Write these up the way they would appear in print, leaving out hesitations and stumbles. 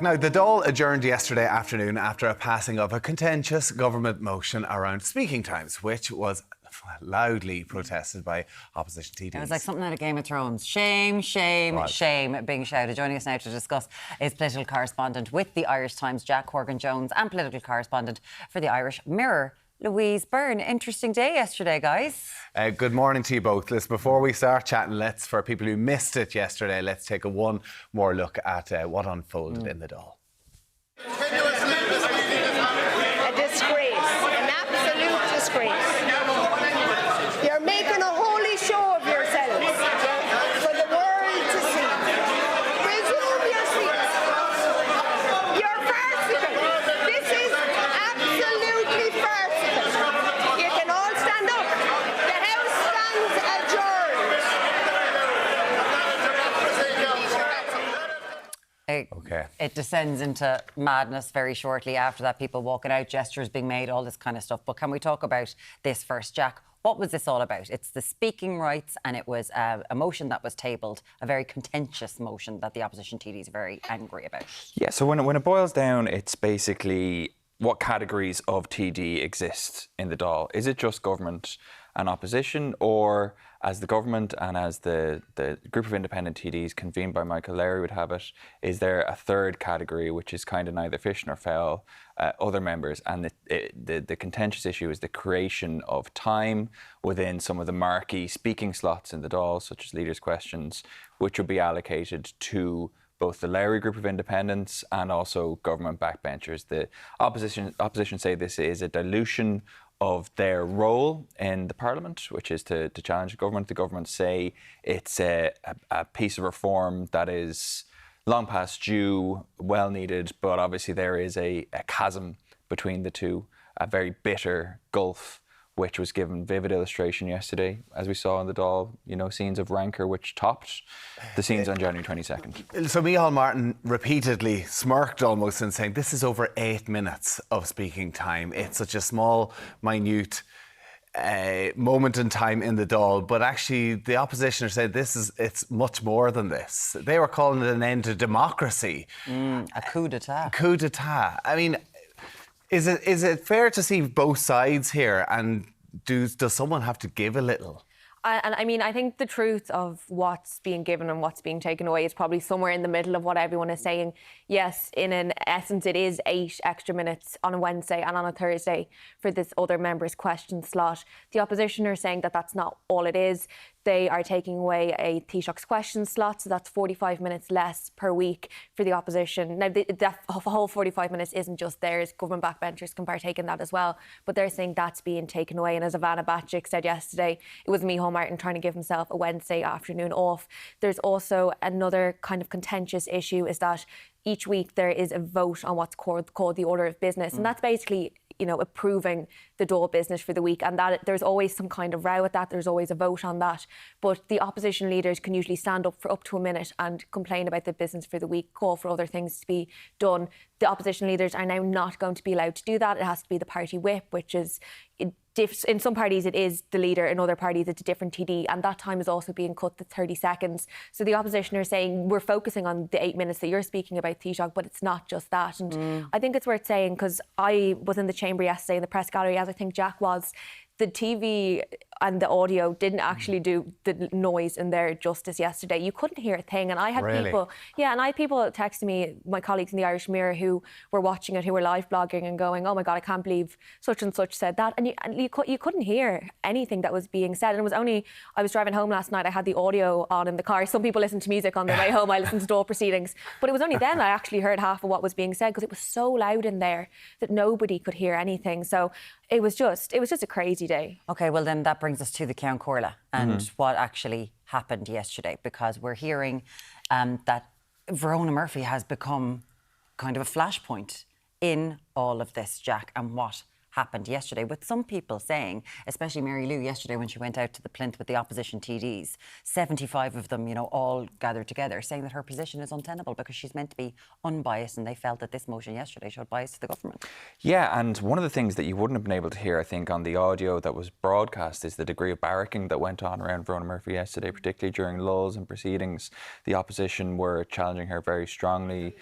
Now, the Dáil adjourned yesterday afternoon after a passing of a contentious government motion around speaking times, which was loudly protested by opposition TDs. It was like something out of Game of Thrones. Shame, shame, shame being shouted. Joining us now to discuss is political correspondent with the Irish Times, Jack Horgan-Jones, and political correspondent for the Irish Mirror Lousie Burne. Interesting day yesterday, guys. Good morning to you both. Listen, before we start chatting, for people who missed it yesterday, let's take one more look at what unfolded in the Dáil. A disgrace, an absolute disgrace. You're making a holy show of yourselves for the world to see. Resume your seats. You're farcical. This is absolutely farcical. You can all stand up. The House stands adjourned. It descends into madness very shortly after that. People walking out, gestures being made, all this kind of stuff. But can we talk about this first, Jack? What was this all about? It's the speaking rights, and it was a motion that was tabled, a very contentious motion that the opposition TDs are very angry about. Yeah, so when it boils down, it's basically what categories of TD exist in the Dáil. Is it just government and opposition, or as the government and as the group of independent TDs convened by Michael Lowry would have it, is there a third category which is kind of neither fish nor fowl, other members? And the contentious issue is the creation of time within some of the marquee speaking slots in the Dáil, such as leaders' questions, which would be allocated to both the Lowry group of independents and also government backbenchers. The opposition say this is a dilution of their role in the Parliament, which is to challenge the government. The government say it's a piece of reform that is long past due, well needed, but obviously there is a chasm between the two, a very bitter gulf, which was given vivid illustration yesterday, as we saw in the Dáil, scenes of rancour which topped the scenes on January 22nd. So Micheál Martin repeatedly smirked almost in saying this is over 8 minutes of speaking time. It's such a small, minute moment in time in the Dáil, but actually the opposition said it's much more than this. They were calling it an end to democracy. A coup d'etat. Coup d'etat. I mean, is it fair to see both sides here, and does someone have to give a little? I think the truth of what's being given and what's being taken away is probably somewhere in the middle of what everyone is saying. Yes, in an essence, it is 8 extra minutes on a Wednesday and on a Thursday for this other member's question slot. The opposition are saying that that's not all it is. They are taking away a Taoiseach's question slot, so that's 45 minutes less per week for the opposition. Now, the whole 45 minutes isn't just theirs. Government backbenchers can partake in that as well. But they're saying that's being taken away. And as Ivana Bacik said yesterday, it was Micheál Martin trying to give himself a Wednesday afternoon off. There's also another kind of contentious issue, is that each week there is a vote on what's called the order of business. And that's basically approving the Dáil business for the week, and that there's always some kind of row at that. There's always a vote on that. But the opposition leaders can usually stand up for up to a minute and complain about the business for the week, call for other things to be done. The opposition leaders are now not going to be allowed to do that. It has to be the party whip, which is in some parties it is the leader, in other parties it's a different TD, and that time is also being cut to 30 seconds. So the opposition are saying we're focusing on the 8 minutes that you're speaking about, Taoiseach, but it's not just that. And I think it's worth saying, because I was in the chamber yesterday in the press gallery, as I think Jack was, the TV and the audio didn't actually do the noise in there justice yesterday. You couldn't hear a thing. And I had people texting me, my colleagues in the Irish Mirror, who were watching it, who were live blogging and going, oh my God, I can't believe such and such said that. And you couldn't hear anything that was being said. And it was only, I was driving home last night, I had the audio on in the car. Some people listen to music on their way home. I listened to Dáil Proceedings. But it was only then I actually heard half of what was being said, because it was so loud in there that nobody could hear anything. So it was just a crazy day. OK, well then that brings us to the Ceann Comhairle and what actually happened yesterday, because we're hearing that Verona Murphy has become kind of a flashpoint in all of this, Jack, and what happened yesterday, with some people saying, especially Mary Lou yesterday when she went out to the plinth with the opposition TDs, 75 of them, all gathered together, saying that her position is untenable because she's meant to be unbiased, and they felt that this motion yesterday showed bias to the government. Yeah, and one of the things that you wouldn't have been able to hear, I think, on the audio that was broadcast is the degree of barracking that went on around Verona Murphy yesterday, particularly during lulls and proceedings. The opposition were challenging her very strongly,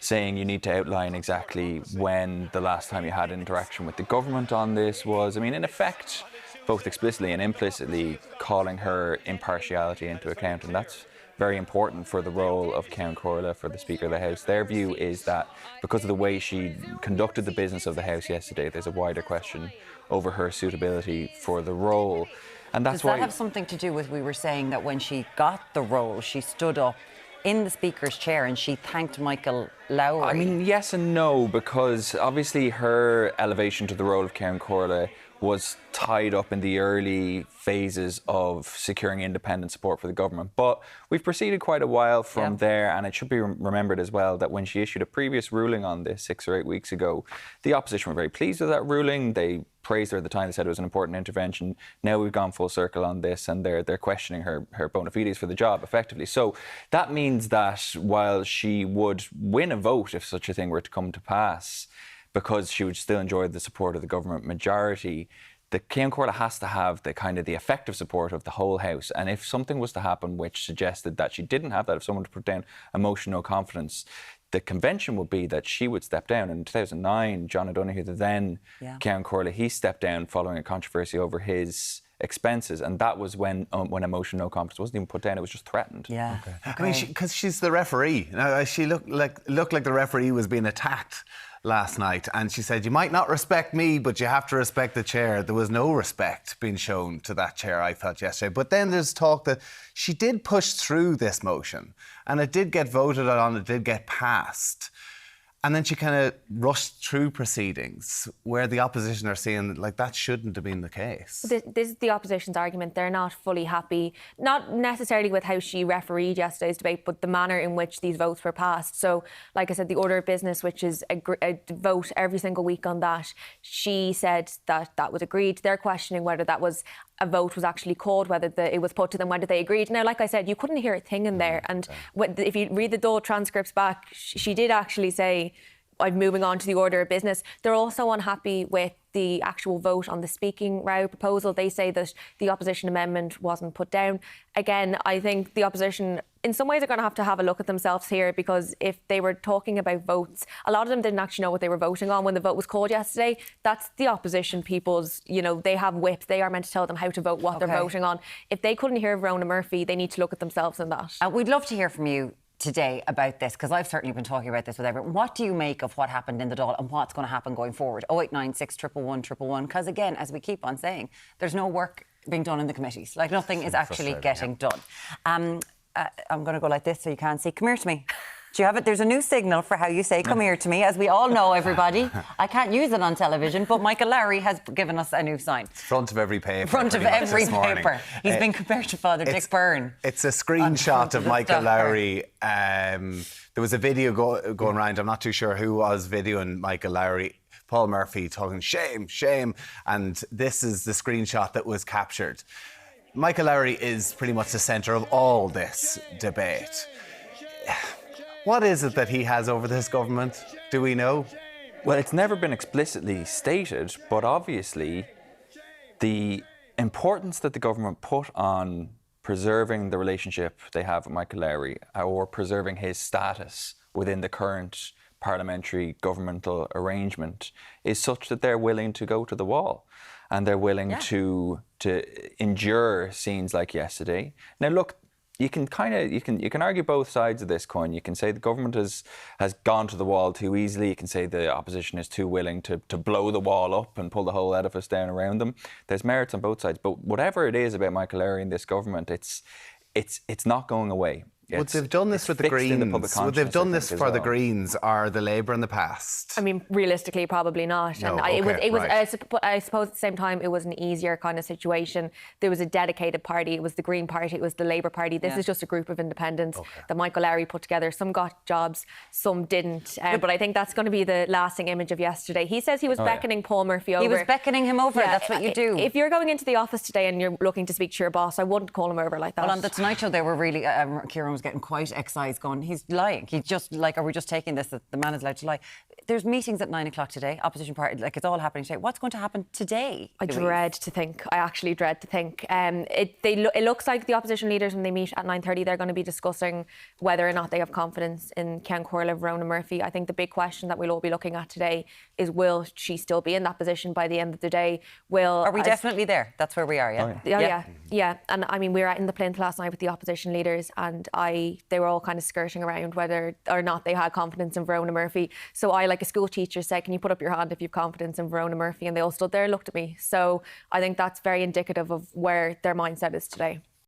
saying you need to outline exactly when the last time you had interaction with the government on this was. I mean, in effect, both explicitly and implicitly calling her impartiality into account, and that's very important for the role of Ceann Comhairle, for the Speaker of the House. Their view is that because of the way she conducted the business of the House yesterday, there's a wider question over her suitability for the role. And that's Does that have something to do with, we were saying that when she got the role, she stood up in the Speaker's chair and she thanked Michael Lowry? I mean, yes and no, because obviously her elevation to the role of Ceann Comhairle was tied up in the early phases of securing independent support for the government. But we've proceeded quite a while from there, and it should be remembered as well that when she issued a previous ruling on this 6 or 8 weeks ago, the opposition were very pleased with that ruling. They praised her at the time. They said it was an important intervention. Now we've gone full circle on this, and they're questioning her bona fides for the job, effectively. So that means that while she would win a vote if such a thing were to come to pass, because she would still enjoy the support of the government majority, the Ceann Comhairle has to have the effective support of the whole House. And if something was to happen which suggested that she didn't have that, if someone to put down a motion no confidence, the convention would be that she would step down. In 2009, John O'Donoghue, the then Ceann Comhairle, he stepped down following a controversy over his expenses, and that was when a motion no confidence wasn't even put down; it was just threatened. Yeah. I mean, because she's the referee. Now, she looked like the referee was being attacked last night, and she said, "You might not respect me, but you have to respect the chair." There was no respect being shown to that chair, I thought, yesterday. But then there's talk that she did push through this motion, and it did get voted on, it did get passed. And then she kind of rushed through proceedings where the opposition are saying, like, that shouldn't have been the case. This is the opposition's argument. They're not fully happy, not necessarily with how she refereed yesterday's debate, but the manner in which these votes were passed. So, like I said, the order of business, which is a vote every single week on that, she said that that was agreed. They're questioning whether that was a vote was actually called, whether it was put to them, whether they agreed. Now, like I said, you couldn't hear a thing in there. And if you read the Dáil transcripts back, she did actually say, I'm moving on to the order of business. They're also unhappy with the actual vote on the speaking row proposal. They say that the opposition amendment wasn't put down. Again, I think the opposition, in some ways, are going to have a look at themselves here, because if they were talking about votes, a lot of them didn't actually know what they were voting on when the vote was called yesterday. That's the opposition people's, they have whips. They are meant to tell them how to vote, what they're voting on. If they couldn't hear Verona Murphy, they need to look at themselves in that. We'd love to hear from you today about this, because I've certainly been talking about this with everyone. What do you make of what happened in the Dáil and what's going to happen going forward? 0896 111 111, because again, as we keep on saying, there's no work being done in the committees. Like, nothing is actually getting done. I'm going to go like this so you can't see. Come here to me. Do you have it? There's a new signal for how you say "come here" to me, as we all know, everybody. I can't use it on television, but Michael Lowry has given us a new sign. Front of every paper. Front of every paper. He's been compared to Father Dick Byrne. It's a screenshot of Michael Lowry. There was a video going around. I'm not too sure who was videoing Michael Lowry. Paul Murphy talking shame, shame, and this is the screenshot that was captured. Michael Lowry is pretty much the centre of all this debate. What is it that he has over this government? Do we know? Well, it's never been explicitly stated, but obviously the importance that the government put on preserving the relationship they have with Michael Lowry, or preserving his status within the current parliamentary governmental arrangement, is such that they're willing to go to the wall, and they're willing to endure scenes like yesterday. Now, look, you can argue both sides of this coin. You can say the government has gone to the wall too easily. You can say the opposition is too willing to blow the wall up and pull the whole edifice down around them. There's merits on both sides. But whatever it is about Michael Lowry and this government, it's not going away. Would they've done this with the Greens? Would they've done this for the Greens or the Labour in the past? I mean, realistically, probably not. No, and it was. right. I suppose at the same time, it was an easier kind of situation. There was a dedicated party. It was the Green Party. It was the Labour Party. This is just a group of independents that Michael Lowry put together. Some got jobs, some didn't. But I think that's going to be the lasting image of yesterday. He says he was beckoning Paul Murphy over. He was beckoning him over. That's what you do. If you're going into the office today and you're looking to speak to your boss, I wouldn't call him over like that. Well, on the Tonight Show, they were really, Ciarán everyone's getting quite excised, going, he's lying. He's just like, are we just taking this that the man is allowed to lie? There's meetings at 9 o'clock today, opposition party, like it's all happening today. What's going to happen today? I dread to think. I actually dread to think. It looks like the opposition leaders, when they meet at 9:30, they're going to be discussing whether or not they have confidence in Ceann Comhairle, Verona Murphy. I think the big question that we'll all be looking at today is, will she still be in that position by the end of the day? Are we definitely there? That's where we are, yeah? Yeah. And I mean, we were out in the plinth last night with the opposition leaders, and they were all kind of skirting around whether or not they had confidence in Verona Murphy. So I, like a school teacher, said, can you put up your hand if you have confidence in Verona Murphy? And they all stood there and looked at me. So I think that's very indicative of where their mindset is today.